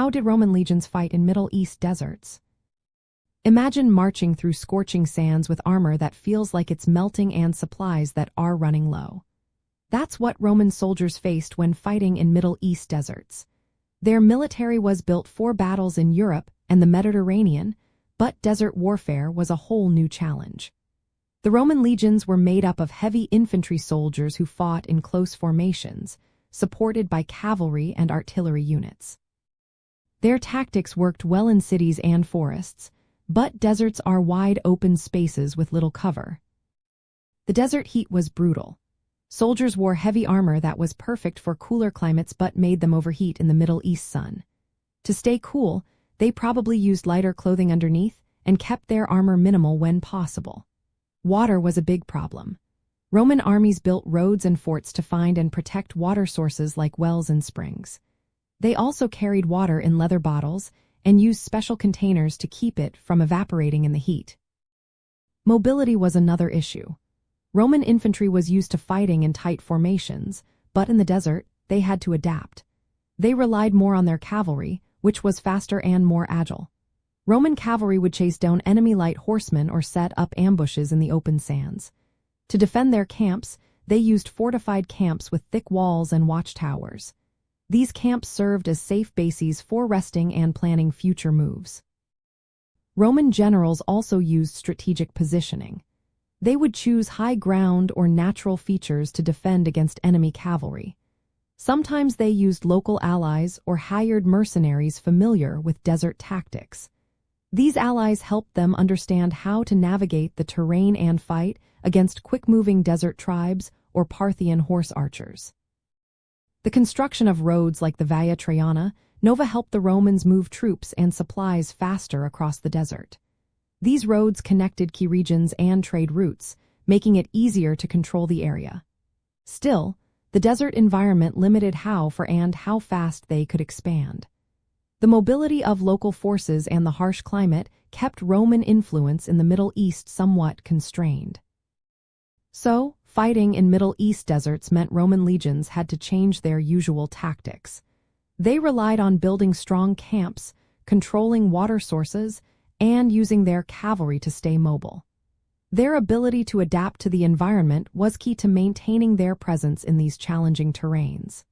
How did Roman legions fight in Middle East deserts? Imagine marching through scorching sands with armor that feels like it's melting and supplies that are running low. That's what Roman soldiers faced when fighting in Middle East deserts. Their military was built for battles in Europe and the Mediterranean, but desert warfare was a whole new challenge. The Roman legions were made up of heavy infantry soldiers who fought in close formations, supported by cavalry and artillery units. Their tactics worked well in cities and forests, but deserts are wide open spaces with little cover. The desert heat was brutal. Soldiers wore heavy armor that was perfect for cooler climates but made them overheat in the Middle East sun. To stay cool, they probably used lighter clothing underneath and kept their armor minimal when possible. Water was a big problem. Roman armies built roads and forts to find and protect water sources like wells and springs. They also carried water in leather bottles and used special containers to keep it from evaporating in the heat. Mobility was another issue. Roman infantry was used to fighting in tight formations, but in the desert, they had to adapt. They relied more on their cavalry, which was faster and more agile. Roman cavalry would chase down enemy light horsemen or set up ambushes in the open sands. To defend their camps, they used fortified camps with thick walls and watchtowers. These camps served as safe bases for resting and planning future moves. Roman generals also used strategic positioning. They would choose high ground or natural features to defend against enemy cavalry. Sometimes they used local allies or hired mercenaries familiar with desert tactics. These allies helped them understand how to navigate the terrain and fight against quick-moving desert tribes or Parthian horse archers. The construction of roads like the Via Traiana Nova helped the Romans move troops and supplies faster across the desert. These roads connected key regions and trade routes, making it easier to control the area. Still, the desert environment limited how fast they could expand. The mobility of local forces and the harsh climate kept Roman influence in the Middle East somewhat constrained. So, fighting in Middle East deserts meant Roman legions had to change their usual tactics. They relied on building strong camps, controlling water sources, and using their cavalry to stay mobile. Their ability to adapt to the environment was key to maintaining their presence in these challenging terrains.